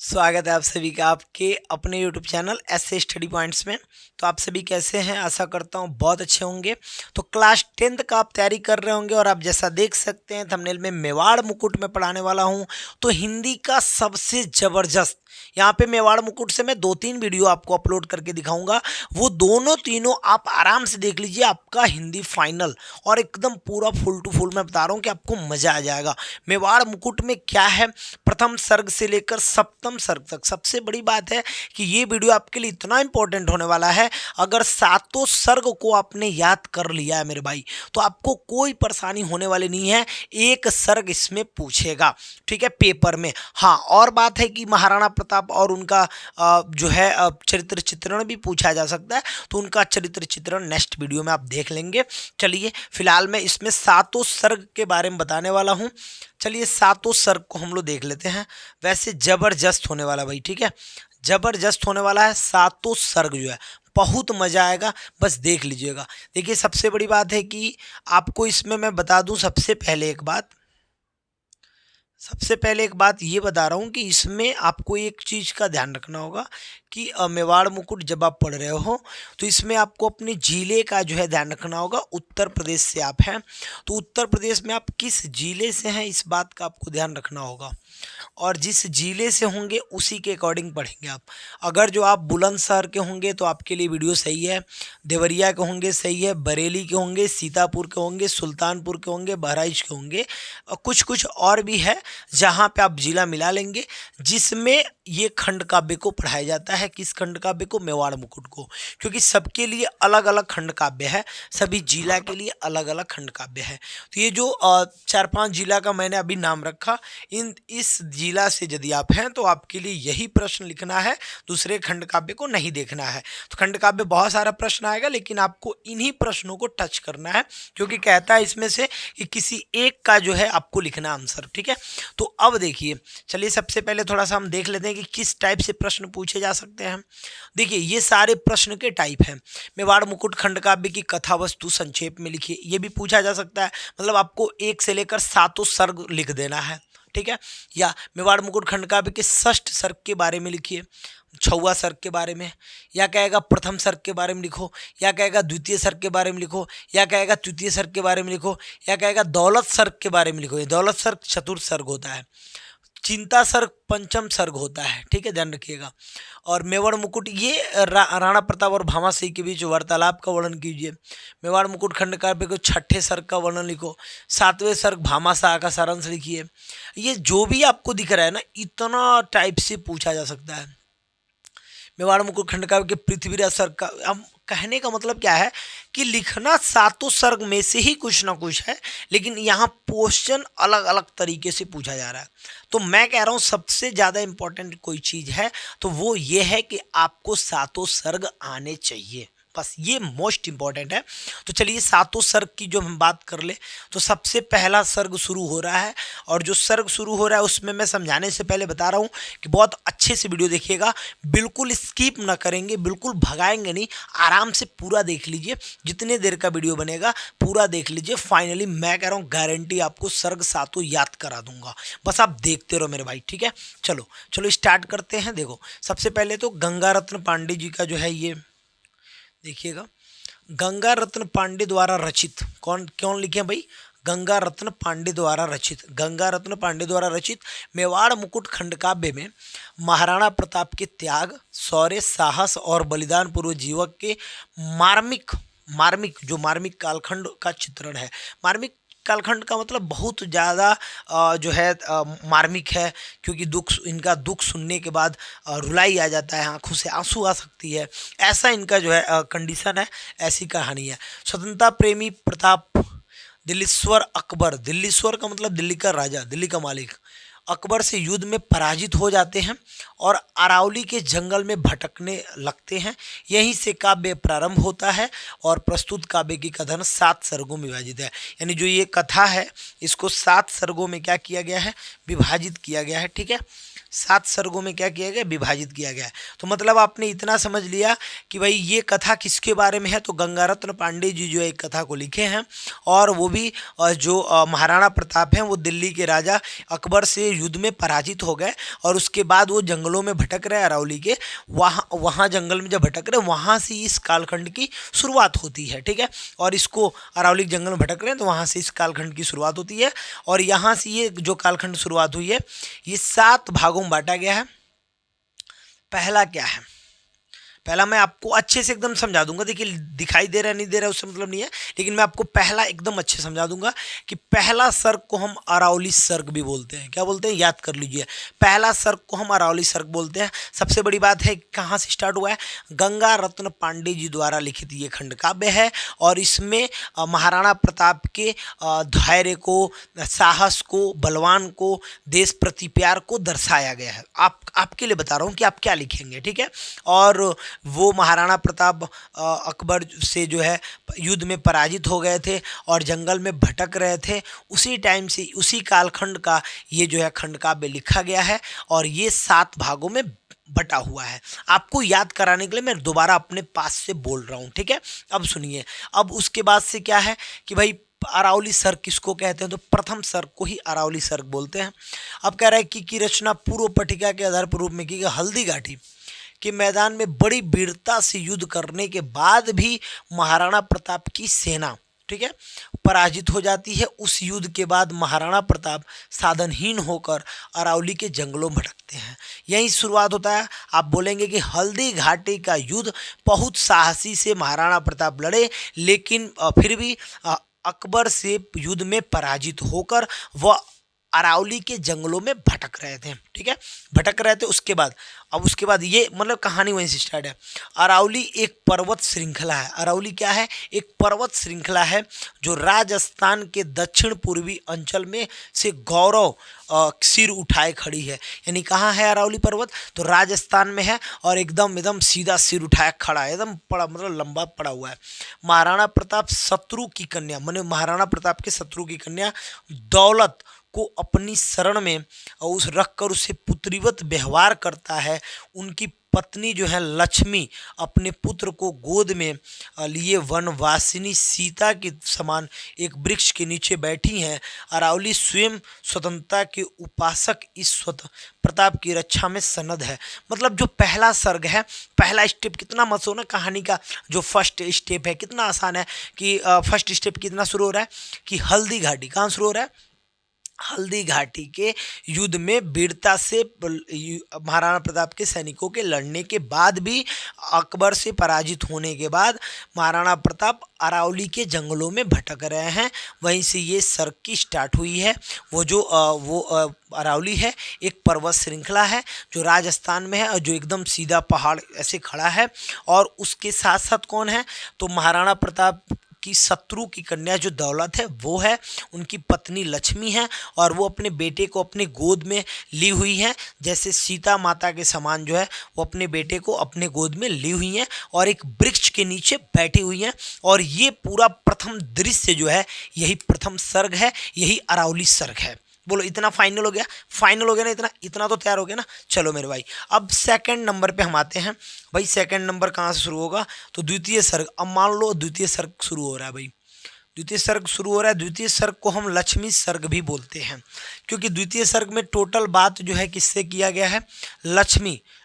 स्वागत है आप सभी का आपके अपने YouTube चैनल ऐसे स्टडी पॉइंट्स में। तो आप सभी कैसे हैं? आशा करता हूँ बहुत अच्छे होंगे। तो क्लास 10th का आप तैयारी कर रहे होंगे और आप जैसा देख सकते हैं थंबनेल में मेवाड़ मुकुट में पढ़ाने वाला हूँ। तो हिंदी का सबसे ज़बरदस्त यहाँ पे मेवाड़ मुकुट से मैं 2-3 वीडियो आपको अपलोड करके दिखाऊंगा। वो दोनों तीनों आप आराम से देख लीजिए, आपका हिंदी फाइनल और एकदम पूरा फुल टू फुल मैं बता रहा हूँ कि आपको मज़ा आ जाएगा। मेवाड़ मुकुट में क्या है, प्रथम सर्ग से लेकर सप्तम सर्ग तक। सबसे बड़ी बात है कि ये वीडियो आपके लिए इतना इंपॉर्टेंट होने वाला है, अगर सातों सर्ग को आपने याद कर लिया है मेरे भाई तो आपको कोई परेशानी होने वाली नहीं है। एक सर्ग इसमें पूछेगा, ठीक है, पेपर में। हाँ, और बात है कि महाराणा प्रताप और उनका जो है चरित्र चित्रण भी पूछा जा सकता है, तो उनका चरित्र चित्रण नेक्स्ट वीडियो में आप देख लेंगे। चलिए फिलहाल मैं इसमें सातों सर्ग के बारे में बताने वाला हूँ। चलिए सातों सर्ग को हम लोग देख लेते हैं। वैसे जबरदस्त होने वाला भाई, ठीक है, जबरदस्त होने वाला है। सातों सर्ग जो है बहुत मजा आएगा, बस देख लीजिएगा। देखिए सबसे बड़ी बात है कि आपको इसमें मैं बता दूं, सबसे पहले एक बात ये बता रहा हूँ कि इसमें आपको एक चीज़ का ध्यान रखना होगा कि मेवाड़ मुकुट जब आप पढ़ रहे हो तो इसमें आपको अपने जिले का जो है ध्यान रखना होगा। उत्तर प्रदेश से आप हैं तो उत्तर प्रदेश में आप किस जिले से हैं इस बात का आपको ध्यान रखना होगा, और जिस जिले से होंगे उसी के अकॉर्डिंग पढ़ेंगे आप। अगर जो आप बुलंदशहर के होंगे तो आपके लिए वीडियो सही है, देवरिया के होंगे सही है, बरेली के होंगे, सीतापुर के होंगे, सुल्तानपुर के होंगे, बहराइच के होंगे, और कुछ कुछ और भी है जहाँ पे आप जिला मिला लेंगे जिसमें ये खंड काव्य को पढ़ाया जाता है। किस खंड काव्य को? मेवाड़ मुकुट को, क्योंकि सबके लिए अलग अलग खंड काव्य है, सभी जिला के लिए अलग अलग खंड काव्य है। तो ये जो 4-5 जिला का मैंने अभी नाम रखा, इस जिला से यदि आप हैं तो आपके लिए यही प्रश्न लिखना है, दूसरे खंड काव्य को नहीं देखना है। तो खंड काव्य बहुत सारा प्रश्न आएगा लेकिन आपको इन्हीं प्रश्नों को टच करना है, क्योंकि कहता है इसमें से कि किसी एक का जो है आपको लिखना आंसर, ठीक है। तो अब देखिए, चलिए सबसे पहले थोड़ा सा हम देख लेते हैं कि किस टाइप से प्रश्न पूछे जा सकते हैं। देखिए ये सारे प्रश्न के टाइप हैं। मेवाड़ मुकुट खंड काव्य की कथा वस्तु संक्षेप में लिखिए, ये भी पूछा जा सकता है। मतलब आपको 1 से लेकर 7 सर्ग लिख देना है, ठीक है। या मेवाड़ मुकुट खंड काव्य के षष्ठ सर्ग के बारे में लिखिए, 6वां सर्ग के बारे में, या कहेगा प्रथम सर्ग के बारे में लिखो, या कहेगा द्वितीय सर्ग के बारे में लिखो, या कहेगा तृतीय सर्ग के बारे में लिखो, या कहेगा दौलत सर्ग के बारे में लिखो। ये दौलत सर्ग चतुर्थ सर्ग होता है, चिंता सर्ग पंचम सर्ग होता है, ठीक है, ध्यान रखिएगा। और मेवाड़ मुकुट ये राणा प्रताप और भामाशाही के बीच वार्तालाप का वर्णन कीजिए। मेवाड़ मुकुट खंड काव्य को 6ठे सर्ग का वर्णन लिखो, 7वें सर्ग भामाशाह का सारांश लिखिए। ये जो भी आपको दिख रहा है ना, इतना टाइप से पूछा जा सकता है। मेवाड़ मुकुट खंड काव्य के पृथ्वीराज सर्ग का, हम कहने का मतलब क्या है कि लिखना सातों सर्ग में से ही कुछ ना कुछ है, लेकिन यहाँ क्वेश्चन अलग अलग तरीके से पूछा जा रहा है। तो मैं कह रहा हूँ सबसे ज़्यादा इंपॉर्टेंट कोई चीज़ है तो वो ये है कि आपको सातों सर्ग आने चाहिए, बस ये मोस्ट इंपॉर्टेंट है। तो चलिए सातों सर्ग की जो हम बात कर ले तो सबसे पहला सर्ग शुरू हो रहा है, और जो सर्ग शुरू हो रहा है उसमें मैं समझाने से पहले बता रहा हूँ कि बहुत अच्छे से वीडियो देखिएगा, बिल्कुल स्किप ना करेंगे, बिल्कुल भगाएंगे नहीं, आराम से पूरा देख लीजिए। जितने देर का वीडियो बनेगा पूरा देख लीजिए। फाइनली मैं कह रहा हूँ गारंटी आपको सर्ग सातों याद करा दूंगा, बस आप देखते रहो मेरे भाई, ठीक है। चलो चलो स्टार्ट करते हैं। देखो सबसे पहले तो गंगा रत्न पांडे जी का जो है ये देखिएगा, गंगा रत्न पांडे द्वारा रचित, कौन लिखे हैं भाई? गंगा रत्न पांडे द्वारा रचित, गंगा रत्न पांडे द्वारा रचित मेवाड़ मुकुट खंड काव्य में महाराणा प्रताप के त्याग, शौर्य, साहस और बलिदान पूर्व जीवन के मार्मिक कालखंड का चित्रण है। मार्मिक कालखंड का मतलब बहुत ज़्यादा जो है मार्मिक है, क्योंकि इनका दुख सुनने के बाद रुलाई आ जाता है, आंखों से आंसू आ सकती है, ऐसा इनका जो है कंडीशन है, ऐसी कहानी है। स्वतंत्रता प्रेमी प्रताप, दिल्लीश्वर अकबर, दिल्लीश्वर का मतलब दिल्ली का राजा, दिल्ली का मालिक, अकबर से युद्ध में पराजित हो जाते हैं और अरावली के जंगल में भटकने लगते हैं। यहीं से काव्य प्रारंभ होता है और प्रस्तुत काव्य की कथन 7 सर्गों में विभाजित है। यानी जो ये कथा है इसको 7 सर्गों में क्या किया गया है? विभाजित किया गया है, ठीक है। 7 सर्गों में क्या किया गया, विभाजित किया गया है। तो मतलब आपने इतना समझ लिया कि भाई ये कथा किसके बारे में है, तो गंगारत्न पांडे जी जो है एक कथा को लिखे हैं, और वो भी जो महाराणा प्रताप हैं वो दिल्ली के राजा अकबर से युद्ध में पराजित हो गए, और उसके बाद वो जंगलों में भटक रहे अरावली के, वहाँ जंगल में जब भटक रहे वहाँ से इस कालखंड की शुरुआत होती है। ठीक है, और इसको अरावली जंगल में भटक रहे हैं तो वहाँ से इस कालखंड की शुरुआत होती है, और यहाँ से ये जो कालखंड शुरुआत हुई है ये 7 भागों में बांटा गया है। पहला क्या है, पहला मैं आपको अच्छे से एकदम समझा दूंगा, देखिए दिखाई दे रहा है नहीं दे रहा है उससे मतलब नहीं है, लेकिन मैं आपको पहला एकदम अच्छे समझा दूंगा कि पहला सर्ग को हम अरावली सर्ग भी बोलते हैं। क्या बोलते हैं, याद कर लीजिए, पहला सर्ग को हम अरावली सर्ग बोलते हैं। सबसे बड़ी बात है कहाँ से स्टार्ट हुआ है, गंगा रत्न पांडे जी द्वारा लिखित ये खंड काव्य है, और इसमें महाराणा प्रताप के धैर्य को, साहस को, बलवान को, देश प्रति प्यार को दर्शाया गया है। आपके लिए बता रहा हूँ कि आप क्या लिखेंगे। ठीक है, और वो महाराणा प्रताप अकबर से जो है युद्ध में पराजित हो गए थे और जंगल में भटक रहे थे, उसी टाइम से उसी कालखंड का ये जो है खंड काव्य लिखा गया है, और ये 7 भागों में बटा हुआ है। आपको याद कराने के लिए मैं दोबारा अपने पास से बोल रहा हूँ। ठीक है, अब सुनिए, अब उसके बाद से क्या है कि भाई अरावली सर्ग किसको कहते हैं, तो प्रथम सर्ग को ही अरावली सर्ग बोलते हैं। अब कह रहा है कि रचना पूर्व पट्टिका के आधार पर रूप में की गई। हल्दी घाटी के मैदान में बड़ी वीरता से युद्ध करने के बाद भी महाराणा प्रताप की सेना, ठीक है, पराजित हो जाती है। उस युद्ध के बाद महाराणा प्रताप साधनहीन होकर अरावली के जंगलों में भटकते हैं। यहीं शुरुआत होता है। आप बोलेंगे कि हल्दी घाटी का युद्ध बहुत साहसी से महाराणा प्रताप लड़े, लेकिन फिर भी अकबर से युद्ध में पराजित होकर वह अरावली के जंगलों में भटक रहे थे। ठीक है, भटक रहे थे। उसके बाद ये मतलब कहानी वहीं से स्टार्ट है। अरावली एक पर्वत श्रृंखला है। अरावली क्या है, एक पर्वत श्रृंखला है जो राजस्थान के दक्षिण पूर्वी अंचल में से गौरव सिर उठाए खड़ी है। यानी कहाँ है अरावली पर्वत, तो राजस्थान में है, और एकदम सीधा सिर उठाए खड़ा है, एकदम पड़ा मतलब लंबा पड़ा हुआ है। महाराणा प्रताप शत्रु की कन्या, माने महाराणा प्रताप के शत्रु की कन्या दौलत को अपनी शरण में उस रखकर उससे पुत्रीवत व्यवहार करता है। उनकी पत्नी जो है लक्ष्मी अपने पुत्र को गोद में लिए वनवासिनी सीता के समान एक वृक्ष के नीचे बैठी हैं। अरावली स्वयं स्वतंत्रता के उपासक इस प्रताप की रक्षा में सनद है। मतलब जो पहला सर्ग है, पहला स्टेप कितना मस्त हो ना कहानी का, जो फर्स्ट स्टेप है कितना आसान है कि फर्स्ट स्टेप कितना शुरू हो रहा है कि हल्दी घाटी, कहाँ शुरू हो रहा है, हल्दी घाटी के युद्ध में वीरता से महाराणा प्रताप के सैनिकों के लड़ने के बाद भी अकबर से पराजित होने के बाद महाराणा प्रताप अरावली के जंगलों में भटक रहे हैं। वहीं से ये सर्ग की स्टार्ट हुई है। वो अरावली है एक पर्वत श्रृंखला है जो राजस्थान में है और जो एकदम सीधा पहाड़ ऐसे खड़ा है। और उसके साथ साथ कौन है, तो महाराणा प्रताप की शत्रु की कन्या जो दौलत है वो है, उनकी पत्नी लक्ष्मी है, और वो अपने बेटे को अपने गोद में ली हुई है, जैसे सीता माता के समान जो है वो अपने बेटे को अपने गोद में ली हुई हैं और एक वृक्ष के नीचे बैठी हुई हैं। और ये पूरा प्रथम दृश्य जो है यही प्रथम सर्ग है, यही अरावली सर्ग है। बोलो इतना फाइनल हो गया, फाइनल हो गया ना, इतना तो तैयार हो गया ना। चलो मेरे भाई, अब सेकंड नंबर पे हम आते हैं। भाई सेकंड नंबर कहाँ से शुरू होगा, तो द्वितीय सर्ग। अब मान लो द्वितीय सर्ग शुरू हो रहा है भाई, द्वितीय सर्ग शुरू हो रहा है। द्वितीय सर्ग को हम लक्ष्मी सर्ग भी बोलते हैं, क्योंकि द्वितीय सर्ग में टोटल बात जो है किससे किया गया है,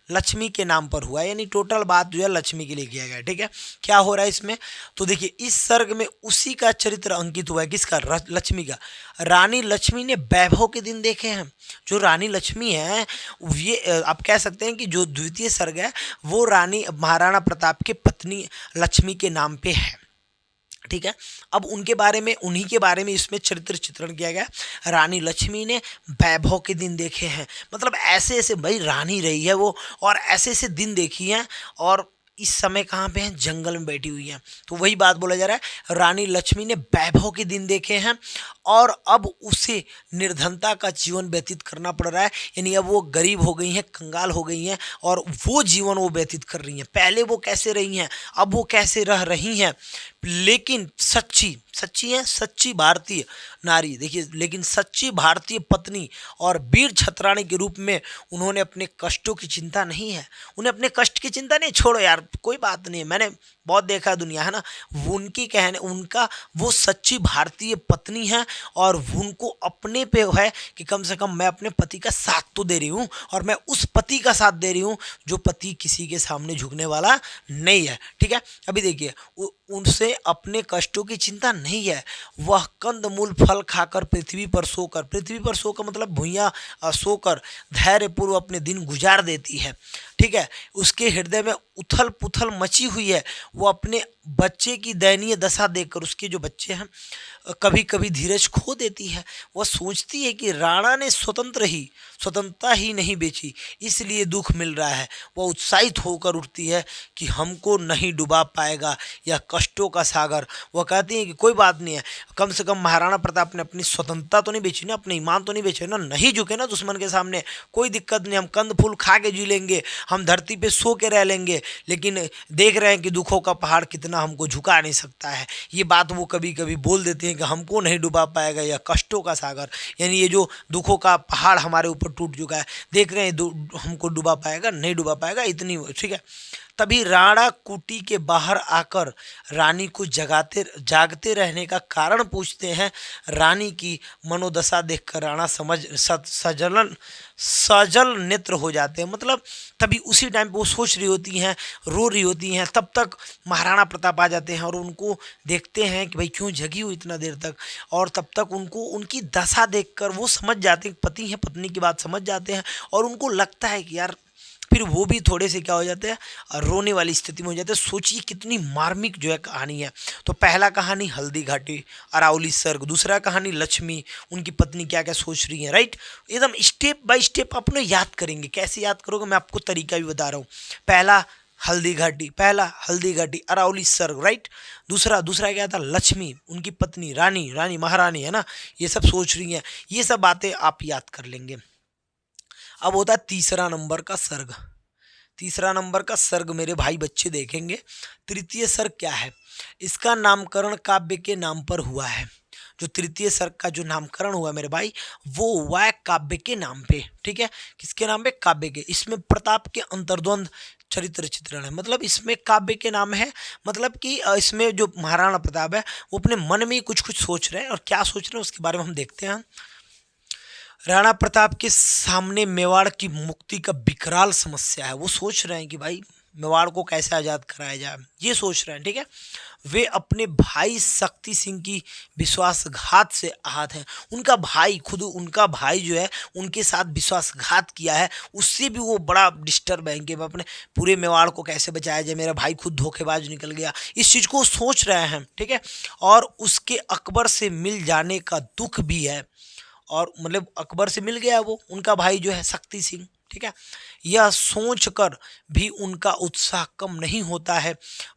लक्ष्मी के नाम पर हुआ है, यानी टोटल बात जो है लक्ष्मी के लिए किया गया है। ठीक है, क्या हो रहा है इसमें, तो देखिए इस सर्ग में उसी का चरित्र अंकित हुआ है, किसका, लक्ष्मी का। रानी लक्ष्मी ने वैभव के दिन देखे हैं। जो रानी लक्ष्मी है ये आप कह सकते हैं कि जो द्वितीय सर्ग है वो रानी महाराणा प्रताप के पत्नी लक्ष्मी के नाम पे है। ठीक है, अब उनके बारे में, उन्हीं के बारे में इसमें चरित्र चित्रण किया गया। रानी लक्ष्मी ने वैभव के दिन देखे हैं, मतलब ऐसे ऐसे भाई रानी रही है वो, और ऐसे ऐसे दिन देखी हैं, और इस समय कहाँ पे हैं, जंगल में बैठी हुई हैं। तो वही बात बोला जा रहा है, रानी लक्ष्मी ने वैभव के दिन देखे हैं और अब उसे निर्धनता का जीवन व्यतीत करना पड़ रहा है। यानी अब वो गरीब हो गई हैं, कंगाल हो गई हैं, और वो जीवन वो व्यतीत कर रही हैं। पहले वो कैसे रही हैं, अब वो कैसे रह रही हैं। लेकिन सच्ची सच्ची है, सच्ची भारतीय नारी, देखिए, लेकिन सच्ची भारतीय पत्नी और वीर छत्राणी के रूप में उन्होंने अपने कष्टों की चिंता नहीं है। उन्हें अपने कष्ट की चिंता नहीं, छोड़ो यार कोई बात नहीं है, मैंने बहुत देखा है दुनिया, है ना। वो उनकी कहने, उनका वो सच्ची भारतीय पत्नी है और उनको अपने पे है कि कम से कम मैं अपने पति का साथ तो दे रही हूँ, और मैं उस पति का साथ दे रही हूँ जो पति किसी के सामने झुकने वाला नहीं है। ठीक है, अभी देखिए, उनसे अपने कष्टों की चिंता नहीं है। वह कंदमूल फल खाकर पृथ्वी पर सोकर, पृथ्वी पर सोकर मतलब भुइयां सोकर धैर्यपूर्व अपने दिन गुजार देती है। ठीक है, उसके हृदय में उथल पुथल मची हुई है। वो अपने बच्चे की दयनीय दशा देखकर, उसके जो बच्चे हैं, कभी कभी धीरज खो देती है। वह सोचती है कि राणा ने स्वतंत्रता ही नहीं बेची, इसलिए दुख मिल रहा है। वह उत्साहित होकर उठती है कि हमको नहीं डुबा पाएगा यह कष्टों का सागर। वह कहती है कि कोई बात नहीं है, कम से कम महाराणा प्रताप ने अपनी स्वतंत्रता तो नहीं बेची ना, अपने ईमान तो नहीं बेचे ना, नहीं झुके ना दुश्मन के सामने, कोई दिक्कत नहीं, हम कंद फूल खा के जी लेंगे, हम धरती पे सो के रह लेंगे, लेकिन देख रहे हैं कि दुखों का पहाड़ कितना हमको झुका नहीं सकता है। ये बात वो कभी कभी बोल देती हैं कि हमको नहीं डुबा पाएगा यह कष्टों का सागर, यानी ये जो दुखों का पहाड़ हमारे ऊपर टूट चुका है, देख रहे हैं हमको डुबा पाएगा, नहीं डुबा पाएगा, इतनी। ठीक है, तभी राणा कुटी के बाहर आकर रानी को जागते रहने का कारण पूछते हैं। रानी की मनोदशा देखकर राणा सजल नेत्र हो जाते हैं, मतलब तभी उसी टाइम पे वो सोच रही होती हैं, रो रही होती हैं, तब तक महाराणा प्रताप आ जाते हैं और उनको देखते हैं कि भाई क्यों जगी हो इतना देर तक, और तब तक उनको उनकी दशा देखकर वो समझ जाते हैं, पति हैं, पत्नी की बात समझ जाते हैं, और उनको लगता है कि यार, फिर वो भी थोड़े से क्या हो जाते हैं, रोने वाली स्थिति में हो जाते हैं। सोचिए कितनी मार्मिक जो है कहानी है। तो पहला कहानी हल्दी घाटी, अरावली सर्ग, दूसरा कहानी लक्ष्मी, उनकी पत्नी क्या क्या सोच रही है, राइट। एकदम स्टेप बाय स्टेप अपने याद करेंगे। कैसे याद करोगे, मैं आपको तरीका भी बता रहा हूँ। पहला हल्दी घाटी अरावली सर्ग, राइट। दूसरा क्या था, लक्ष्मी, उनकी पत्नी, रानी महारानी, है ना, ये सब सोच रही हैं, ये सब बातें आप याद कर लेंगे। अब होता है तीसरा नंबर का सर्ग मेरे भाई बच्चे देखेंगे। तृतीय सर्ग क्या है, इसका नामकरण काव्य के नाम पर हुआ है। जो तृतीय सर्ग का जो नामकरण हुआ मेरे भाई, वो हुआ है काव्य के नाम पे। ठीक है, किसके नाम पे, काव्य के। इसमें प्रताप के अंतर्द्वंद चरित्र चित्रण है, मतलब इसमें काव्य के नाम है, मतलब कि इसमें जो महाराणा प्रताप है वो अपने मन में कुछ कुछ सोच रहे हैं, और क्या सोच रहे हैं उसके बारे में हम देखते हैं। राणा प्रताप के सामने मेवाड़ की मुक्ति का विकराल समस्या है। वो सोच रहे हैं कि भाई मेवाड़ को कैसे आज़ाद कराया जाए, ये सोच रहे हैं। ठीक है, वे अपने भाई शक्ति सिंह की विश्वासघात से आहत हैं। उनका भाई जो है उनके साथ विश्वासघात किया है, उससे भी वो बड़ा डिस्टर्ब है कि अपने पूरे मेवाड़ को कैसे बचाया जाए, मेरा भाई खुद धोखेबाज निकल गया, इस चीज़ को सोच रहे हैं। ठीक है, और उसके अकबर से मिल जाने का दुख भी है, और मतलब अकबर से मिल गया वो उनका भाई जो है शक्ति सिंह। ठीक है, यह सोचकर भी उनका उत्साह कम नहीं होता है।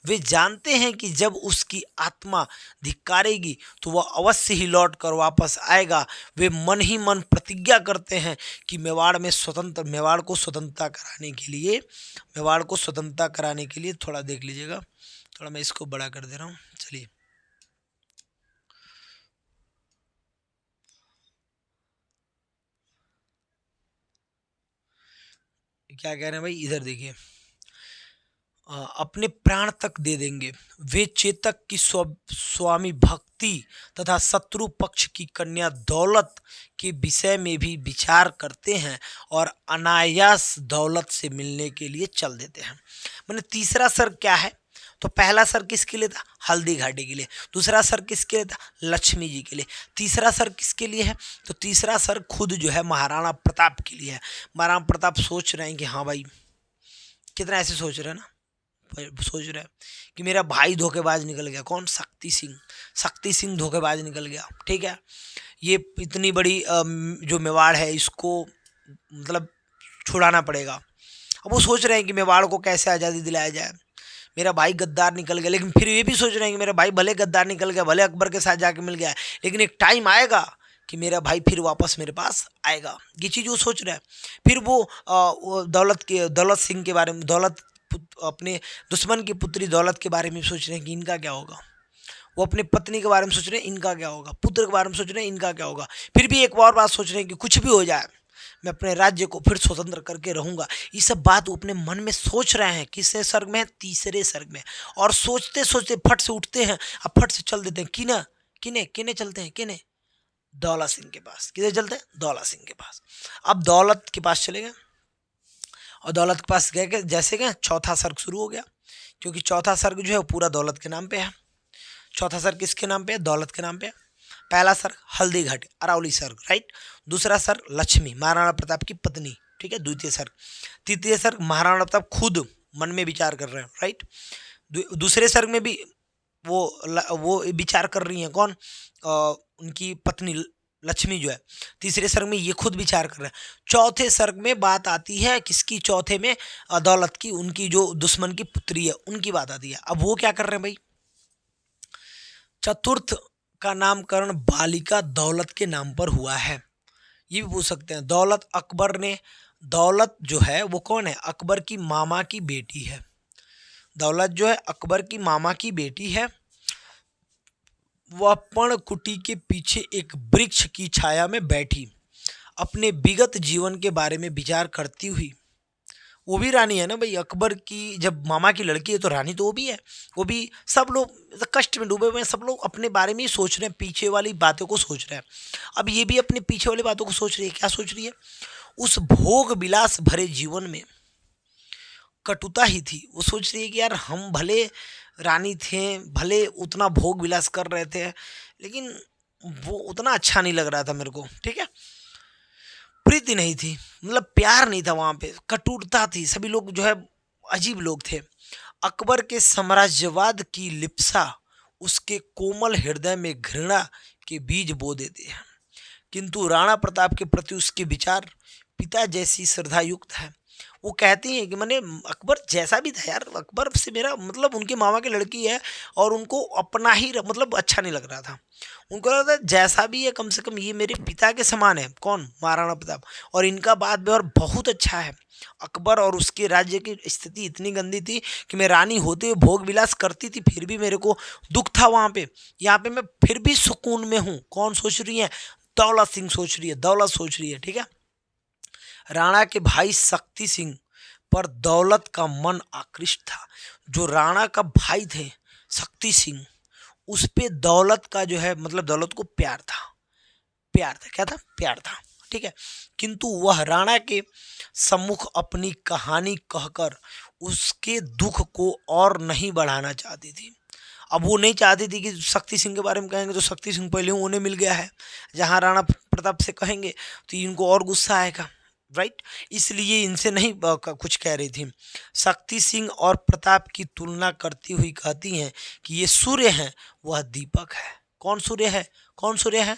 वे जानते हैं कि जब उसकी आत्मा धिक्कारेगी तो वह अवश्य ही लौट कर वापस आएगा। वे मन ही मन प्रतिज्ञा करते हैं कि मेवाड़ को स्वतंत्रता कराने के लिए थोड़ा देख लीजिएगा, थोड़ा मैं इसको बड़ा कर दे रहा हूँ। चलिए, क्या कह रहे हैं भाई, इधर देखिए, अपने प्राण तक दे देंगे। वे चेतक की स्वामी भक्ति तथा शत्रु पक्ष की कन्या दौलत के विषय में भी विचार करते हैं और अनायास दौलत से मिलने के लिए चल देते हैं। मैंने तीसरा सर्ग क्या है, तो पहला सर्ग किसके लिए था, हल्दी घाटी के लिए। दूसरा सर्ग किसके लिए था, लक्ष्मी जी के लिए। तीसरा सर्ग किसके लिए है, तो तीसरा सर्ग खुद जो है महाराणा प्रताप के लिए है। महाराणा प्रताप सोच रहे हैं कि हाँ भाई, कितना ऐसे सोच रहे हैं ना, सोच रहे हैं कि मेरा भाई धोखेबाज निकल गया। कौन, शक्ति सिंह धोखेबाज निकल गया। ठीक है, ये इतनी बड़ी जो मेवाड़ है इसको मतलब छुड़ाना पड़ेगा। अब वो सोच रहे हैं कि मेवाड़ को कैसे आज़ादी दिलाया जाए, मेरा भाई गद्दार निकल गया, लेकिन फिर ये भी सोच रहे हैं कि मेरा भाई भले गद्दार निकल गया, भले अकबर के साथ जाके मिल गया, लेकिन एक टाइम आएगा कि मेरा भाई फिर वापस मेरे पास आएगा। ये चीज़ वो सोच रहे हैं। फिर वो दौलत सिंह के बारे में, अपने दुश्मन की पुत्री दौलत के बारे में सोच रहे हैं कि इनका क्या होगा। वो अपनी पत्नी के बारे में सोच रहे हैं इनका क्या होगा, पुत्र के बारे में सोच रहे हैं इनका क्या होगा, फिर भी एक और बात सोच रहे हैं कि कुछ भी हो जाए मैं अपने राज्य को फिर स्वतंत्र करके रहूंगा। ये सब बात वो अपने मन में सोच रहे हैं। किससे सर्ग में है? तीसरे सर्ग में। और सोचते सोचते फट से उठते हैं, अब फट से चल देते हैं। किना किने किने चलते हैं, किने दौला सिंह के पास। किधर चलते हैं? दौला सिंह के पास। अब दौलत के पास चले गए और दौलत के पास गए के जैसे गए चौथा सर्ग शुरू हो गया, क्योंकि चौथा सर्ग जो है वो पूरा दौलत के नाम पे है। चौथा सर्ग किसके नाम पे है? दौलत के नाम पे है। पहला सर्ग हल्दीघाटी अरावली सर्ग, राइट। दूसरा सर्ग लक्ष्मी महाराणा प्रताप की पत्नी, ठीक है, द्वितीय सर्ग। तृतीय सर्ग महाराणा प्रताप खुद मन में विचार कर रहे हैं, राइट। दूसरे सर्ग में भी वो विचार कर रही हैं, कौन? उनकी पत्नी लक्ष्मी जो है। तीसरे सर्ग में ये खुद विचार कर रहे हैं। चौथे सर्ग में बात आती है किसकी? चौथे में दौलत की, उनकी जो दुश्मन की पुत्री है उनकी बात आती है। अब वो क्या कर रहे हैं भाई? चतुर्थ का नामकरण बालिका दौलत के नाम पर हुआ है। ये भी पूछ सकते हैं। दौलत अकबर ने, दौलत जो है वो कौन है? अकबर की मामा की बेटी है। दौलत जो है अकबर की मामा की बेटी है। वह पर्णकुटी के पीछे एक वृक्ष की छाया में बैठी अपने विगत जीवन के बारे में विचार करती हुई, वो भी रानी है ना भाई, अकबर की जब मामा की लड़की है तो रानी तो वो भी है। वो भी, सब लोग कष्ट में डूबे हुए हैं, सब लोग अपने बारे में ही सोच रहे हैं, पीछे वाली बातों को सोच रहे हैं। अब ये भी अपने पीछे वाली बातों को सोच रही है। क्या सोच रही है? उस भोग विलास भरे जीवन में कटुता ही थी। वो सोच रही है कि यार हम भले रानी थे, भले उतना भोग विलास कर रहे थे, लेकिन वो उतना अच्छा नहीं लग रहा था मेरे को, ठीक है। प्रीति नहीं थी, मतलब प्यार नहीं था वहां पे, कटुता थी। सभी लोग जो है अजीब लोग थे। अकबर के साम्राज्यवाद की लिप्सा उसके कोमल हृदय में घृणा के बीज बो देते हैं, किंतु राणा प्रताप के प्रति उसके विचार पिता जैसी श्रद्धा युक्त है। वो कहती हैं कि मैंने अकबर जैसा भी था यार, अकबर से मेरा मतलब उनके मामा की लड़की है और उनको अपना ही मतलब अच्छा नहीं लग रहा था। उनको लग रहा था जैसा भी है कम से कम ये मेरे पिता के समान है। कौन? महाराणा प्रताप। और इनका बात व्यवहार बहुत अच्छा है। अकबर और उसके राज्य की स्थिति इतनी गंदी थी कि मैं रानी होते हुए भोग विलास करती थी, फिर भी मेरे को दुख था वहाँ पे। यहाँ पे मैं फिर भी सुकून में हूँ। कौन सोच रही है? दौलत सिंह सोच रही है, दौलत सोच रही है, ठीक है। राणा के भाई शक्ति सिंह पर दौलत का मन आकृष्ट था। जो राणा का भाई थे शक्ति सिंह, उस पे दौलत का जो है मतलब दौलत को प्यार था। प्यार था, क्या था? प्यार था, ठीक है। किंतु वह राणा के सम्मुख अपनी कहानी कहकर उसके दुख को और नहीं बढ़ाना चाहती थी। अब वो नहीं चाहती थी कि शक्ति सिंह के बारे में कहेंगे तो शक्ति सिंह पहले उन्हें मिल गया है, जहाँ राणा प्रताप से कहेंगे तो इनको और गुस्सा आएगा, राइट। इसलिए इनसे नहीं कुछ कह रही थी। शक्ति सिंह और प्रताप की तुलना करती हुई कहती हैं कि ये सूर्य हैं, वह दीपक है। कौन सूर्य है? कौन सूर्य है?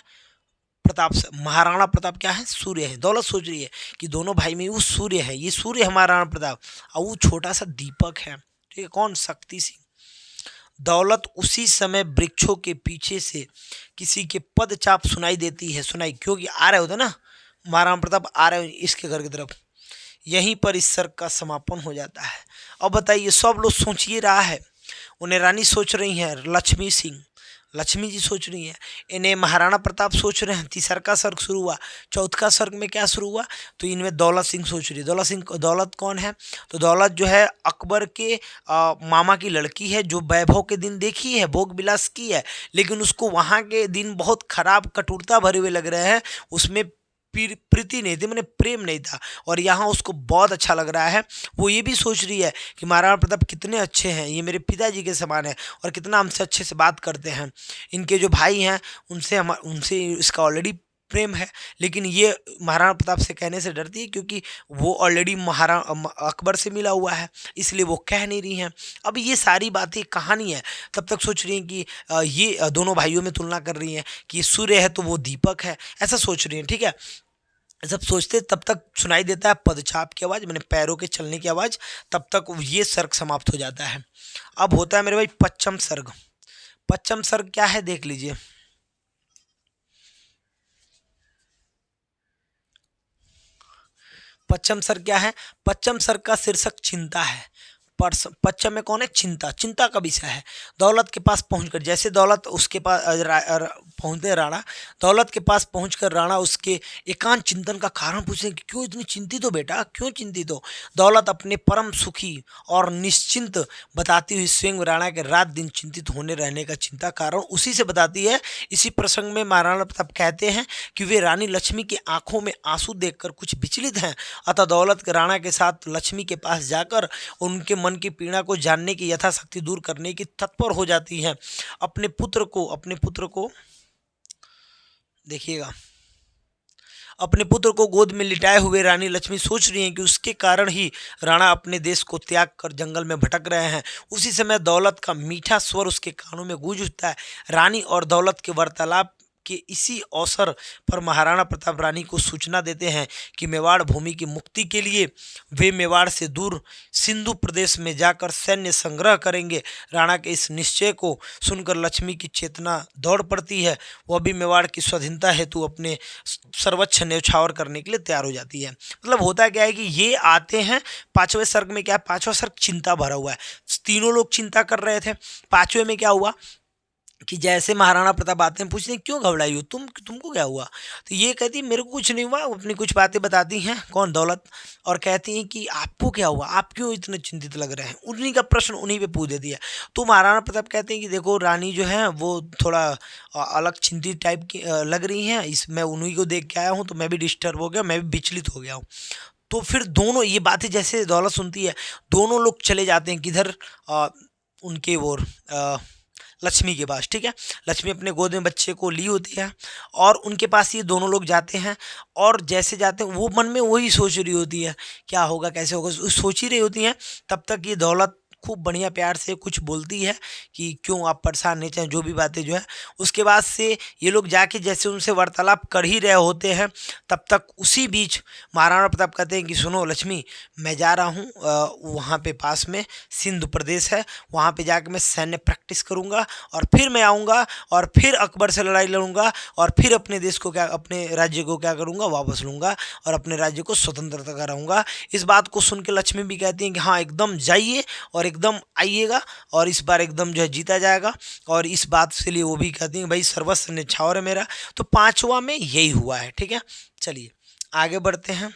प्रताप से महाराणा प्रताप क्या है? सूर्य है। दौलत सोच रही है कि दोनों भाई में वो सूर्य है, ये सूर्य है महाराणा प्रताप, और वो छोटा सा दीपक है, ठीक है। कौन? शक्ति सिंह। दौलत उसी समय वृक्षों के पीछे से किसी के पदचाप सुनाई देती है, सुनाई क्योंकि आ रहे होते ना, महाराणा प्रताप आ रहे हो इसके घर की तरफ। यहीं पर इस सर्ग का समापन हो जाता है। अब बताइए, सब लोग सोच ही रहा है, उन्हें रानी सोच रही हैं लक्ष्मी सिंह, लक्ष्मी जी सोच रही हैं, इन्हें महाराणा प्रताप सोच रहे हैं। तीसरा का सर्ग शुरू हुआ, चौथा सर्ग में क्या शुरू हुआ? तो इनमें दौलत सिंह सोच रही है। दौलत सिंह, दौलत कौन है? तो दौलत जो है अकबर के मामा की लड़की है, जो वैभव के दिन देखी है, भोग विलास की है, लेकिन उसको वहाँ के दिन बहुत खराब कटुरता भरे हुए लग रहे हैं। उसमें प्रीति नहीं थी, मैंने प्रेम नहीं था, और यहाँ उसको बहुत अच्छा लग रहा है। वो ये भी सोच रही है कि महाराणा प्रताप कितने अच्छे हैं, ये मेरे पिताजी के समान है और कितना हमसे अच्छे से बात करते हैं। इनके जो भाई हैं उनसे इसका ऑलरेडी प्रेम है, लेकिन ये महाराणा प्रताप से कहने से डरती है क्योंकि वो ऑलरेडी अकबर से मिला हुआ है, इसलिए वो कह नहीं रही हैं। अब ये सारी बातें कहानी है। तब तक सोच रही हैं कि ये दोनों भाइयों में तुलना कर रही हैं कि ये सूर्य है तो वो दीपक है, ऐसा सोच रही हैं, ठीक है। जब सोचते तब तक सुनाई देता है पदचाप की आवाज़, मैंने पैरों के चलने की आवाज़। तब तक ये सर्ग समाप्त हो जाता है। अब होता है मेरे भाई पच्चम सर्ग। पच्चम सर्ग क्या है देख लीजिए। पच्चम सर्ग क्या है? पच्चम सर्ग का शीर्षक चिंता है। पश्चिम में कौन है, चिंता, चिंता का विषय है। दौलत के पास पहुंचकर, जैसे दौलत उसके पास पहुंचते राणा, दौलत के पास पहुंचकर राणा उसके एकांत चिंतन का कारण पूछे कि क्यों इतनी चिंतित हो बेटा, क्यों चिंतित हो। दौलत अपने परम सुखी और निश्चिंत बताती हुई स्वयं राणा के रात दिन चिंतित होने रहने का चिंता कारण उसी से बताती है। इसी प्रसंग में महाराणा प्रताप कहते हैं कि वे रानी लक्ष्मी की आंखों में आंसू देखकर कुछ विचलित हैं, अतः दौलत के राणा के साथ लक्ष्मी के पास जाकर उनके मन की पीड़ा को जानने की यथाशक्ति दूर करने की तत्पर हो जाती है। अपने पुत्र को देखिएगा, अपने पुत्र को गोद में लिटाए हुए रानी लक्ष्मी सोच रही हैं कि उसके कारण ही राणा अपने देश को त्याग कर जंगल में भटक रहे हैं। उसी समय दौलत का मीठा स्वर उसके कानों में गूंज उठता है। रानी और दौलत के वार्तालाप के इसी अवसर पर महाराणा प्रताप रानी को सूचना देते हैं कि मेवाड़ भूमि की मुक्ति के लिए वे मेवाड़ से दूर सिंधु प्रदेश में जाकर सैन्य संग्रह करेंगे। राणा के इस निश्चय को सुनकर लक्ष्मी की चेतना दौड़ पड़ती है। वह भी मेवाड़ की स्वाधीनता हेतु अपने सर्वोच्च न्यौछावर करने के लिए तैयार हो जाती है। मतलब होता क्या है कि ये आते हैं, पांचवें सर्ग में क्या है, पांचवा सर्ग चिंता भरा हुआ है, तीनों लोग चिंता कर रहे थे। पांचवें में क्या हुआ कि जैसे महाराणा प्रताप आते हैं, पूछते हैं क्यों घबराई हो तुमको क्या हुआ। तो ये कहती है मेरे को कुछ नहीं हुआ, अपनी कुछ बातें बताती हैं, कौन, दौलत, और कहती हैं कि आपको क्या हुआ, आप क्यों इतने चिंतित लग रहे हैं। उन्हीं का प्रश्न उन्हीं पे पूछ देती है। तो महाराणा प्रताप कहते हैं कि देखो रानी जो है वो थोड़ा अलग चिंतित टाइप की लग रही हैं, इस मैं उन्हीं को देख के आया हूँ तो मैं भी डिस्टर्ब हो गया, मैं भी विचलित हो गया हूँ। तो फिर दोनों ये बातें जैसे दौलत सुनती है, दोनों लोग चले जाते हैं किधर, उनके वो लक्ष्मी के पास। ठीक है, लक्ष्मी अपने गोद में बच्चे को ली होती है और उनके पास ये दोनों लोग जाते हैं। और जैसे जाते हैं वो मन में वही सोच रही होती है क्या होगा, कैसे होगा, सोच ही रही होती हैं। तब तक ये दौलत खूब बढ़िया प्यार से कुछ बोलती है कि क्यों आप परेशान नहीं, चाहे जो भी बातें जो है। उसके बाद से ये लोग जाके जैसे उनसे वार्तालाप कर ही रहे होते हैं, तब तक उसी बीच महाराणा प्रताप कहते हैं कि सुनो लक्ष्मी, मैं जा रहा हूँ वहाँ पे पास में सिंधु प्रदेश है, वहाँ पे जाके मैं सैन्य प्रैक्टिस करूँगा और फिर मैं आऊँगा और फिर अकबर से लड़ाई लड़ूंगा और फिर अपने देश को क्या, अपने राज्य को क्या करूँगा, वापस लूँगा और अपने राज्य को स्वतंत्रता कराऊँगा। इस बात को सुन के लक्ष्मी भी कहती हैं कि हाँ एकदम जाइए और एकदम आइएगा और इस बार एकदम जो है जीता जाएगा। और इस बात से लिए वो भी कहती हैं भाई सर्वस्व न्यौछावर है मेरा। तो पांचवा में यही हुआ है। ठीक है, चलिए आगे बढ़ते हैं।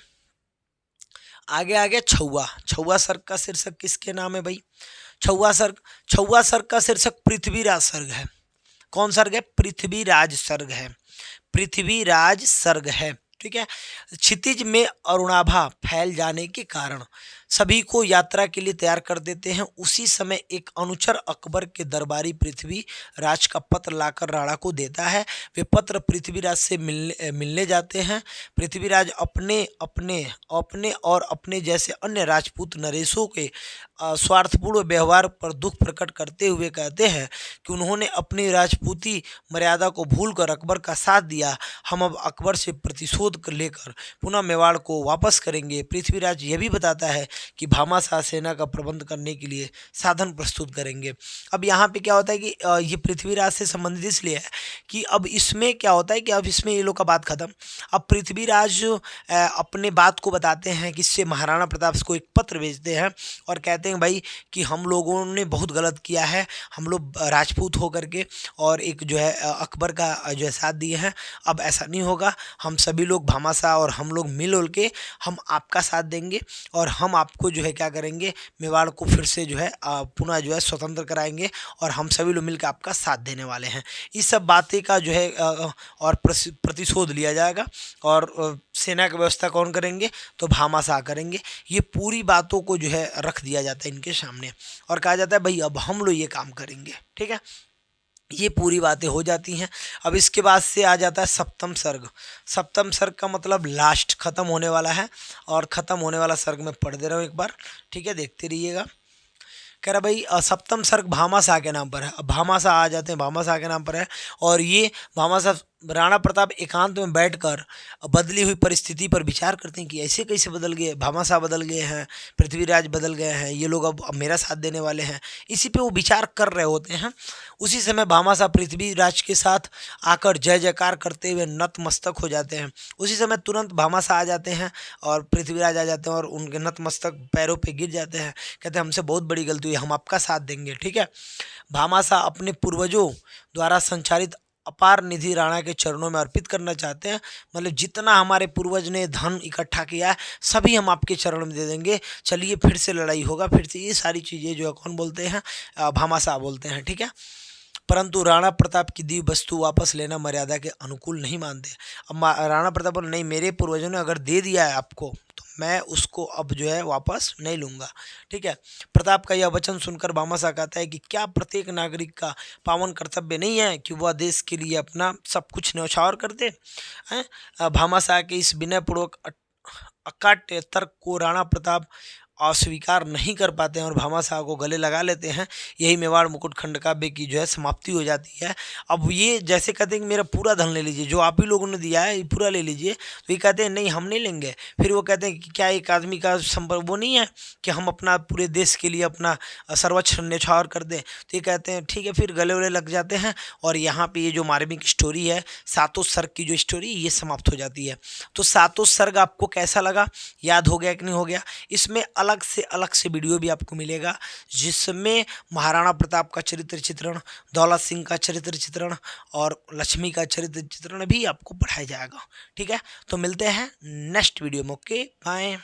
आगे आगे छौवा सर्ग का शीर्षक किसके नाम है भाई, छौवा सर्ग का शीर्षक पृथ्वीराज सर्ग है। कौन सर्ग है, पृथ्वीराज सर्ग है, पृथ्वीराज सर्ग है। ठीक है, क्षितिज में अरुणाभा फैल जाने के कारण सभी को यात्रा के लिए तैयार कर देते हैं। उसी समय एक अनुचर अकबर के दरबारी पृथ्वीराज का पत्र लाकर राणा को देता है। वे पत्र पृथ्वीराज से मिलने जाते हैं। पृथ्वीराज अपने और अपने जैसे अन्य राजपूत नरेशों के स्वार्थपूर्ण व्यवहार पर दुख प्रकट करते हुए कहते हैं कि उन्होंने अपनी राजपूती मर्यादा को भूलकर अकबर का साथ दिया। हम अब अकबर से प्रतिशोध लेकर पुनः मेवाड़ को वापस करेंगे। पृथ्वीराज यह भी बताता है कि भामाशाह सेना का प्रबंध करने के लिए साधन प्रस्तुत करेंगे। अब यहाँ पे क्या होता है कि ये पृथ्वीराज से संबंधित इसलिए है कि अब इसमें क्या होता है कि अब इसमें ये लोग का बात खत्म। अब पृथ्वीराज अपने बात को बताते हैं कि इससे महाराणा प्रताप को एक पत्र भेजते हैं और कहते हैं भाई कि हम लोगों ने बहुत गलत किया है, हम लोग राजपूत होकर के और एक जो है अकबर का जो है साथ दिए हैं। अब ऐसा नहीं होगा, हम सभी लोग भामाशाह और हम लोग मिलजुल के हम आपका साथ देंगे और हम आपको जो है क्या करेंगे, मेवाड़ को फिर से जो है पुनः जो है स्वतंत्र कराएंगे और हम सभी लोग मिलकर आपका साथ देने वाले हैं। इस सब बातें का जो है और प्रतिशोध लिया जाएगा और सेना की व्यवस्था कौन करेंगे, तो भामाशाह करेंगे। ये पूरी बातों को जो है रख दिया जाता है इनके सामने और कहा जाता है भाई अब हम लोग ये काम करेंगे। ठीक है, ये पूरी बातें हो जाती हैं। अब इसके बाद से आ जाता है सप्तम सर्ग। सप्तम सर्ग का मतलब लास्ट, खत्म होने वाला है और ख़त्म होने वाला सर्ग मैं पढ़ दे रहा हूँ एक बार। ठीक है, देखते रहिएगा। कह रहा भाई सप्तम सर्ग भामाशाह के नाम पर है। अब भामाशाह आ जाते हैं, भामाशाह के नाम पर है और ये भामाशाह राणा प्रताप एकांत में बैठकर बदली हुई परिस्थिति पर विचार करते हैं कि ऐसे कैसे बदल गए, भामाशाह बदल गए हैं, पृथ्वीराज बदल गए हैं, ये लोग अब मेरा साथ देने वाले हैं। इसी पे वो विचार कर रहे होते हैं। उसी समय भामाशाह पृथ्वीराज के साथ आकर जय जयकार करते हुए नतमस्तक हो जाते हैं। उसी समय तुरंत भामाशाह आ जाते हैं और पृथ्वीराज आ जाते हैं और उनके नतमस्तक पैरों पे गिर जाते हैं। कहते हैं हमसे बहुत बड़ी गलती हुई, हम आपका साथ देंगे, ठीक है। भामाशाह अपने पूर्वजों द्वारा संचालित अपार निधि राणा के चरणों में अर्पित करना चाहते हैं। मतलब जितना हमारे पूर्वज ने धन इकट्ठा किया है सभी हम आपके चरणों में दे देंगे, चलिए फिर से लड़ाई होगा, फिर से ये सारी चीज़ें जो है कौन बोलते हैं, भामाशाह बोलते हैं, ठीक है। परंतु राणा प्रताप की दी वस्तु वापस लेना मर्यादा के अनुकूल नहीं मानते। अब राणा प्रताप बोले नहीं, मेरे पूर्वजों ने अगर दे दिया है आपको तो मैं उसको अब जो है वापस नहीं लूँगा, ठीक है। प्रताप का यह वचन सुनकर भामाशाह कहता है कि क्या प्रत्येक नागरिक का पावन कर्तव्य नहीं है कि वह देश के लिए अपना सब कुछ न्यौछावर कर दे, हैं। भामाशाह के इस विनयपूर्वक अकाट्य तर्क को राणा प्रताप अस्वीकार नहीं कर पाते हैं और भामाशाह को गले लगा लेते हैं। यही मेवाड़ मुकुट खंड काव्य की जो है समाप्ति हो जाती है। अब ये जैसे कहते हैं कि मेरा पूरा धन ले लीजिए, जो आप ही लोगों ने दिया है ये पूरा ले लीजिए, तो ये कहते हैं नहीं हम नहीं लेंगे। फिर वो कहते हैं कि क्या एक आदमी का संपर्क वो नहीं है कि हम अपना पूरे देश के लिए अपना सर्वोच्च न्यौछावर कर दें। तो ये कहते हैं ठीक है, फिर गले वले लग जाते हैं और यहाँ पे ये जो मार्मिक स्टोरी है, सातों सर्ग की जो स्टोरी ये समाप्त हो जाती है। तो सातों सर्ग आपको कैसा लगा, याद हो गया कि नहीं हो गया? इसमें अलग से वीडियो भी आपको मिलेगा जिसमें महाराणा प्रताप का चरित्र चित्रण, दौलत सिंह का चरित्र चित्रण और लक्ष्मी का चरित्र चित्रण भी आपको पढ़ाया जाएगा, ठीक है। तो मिलते हैं नेक्स्ट वीडियो में, ओके बाय।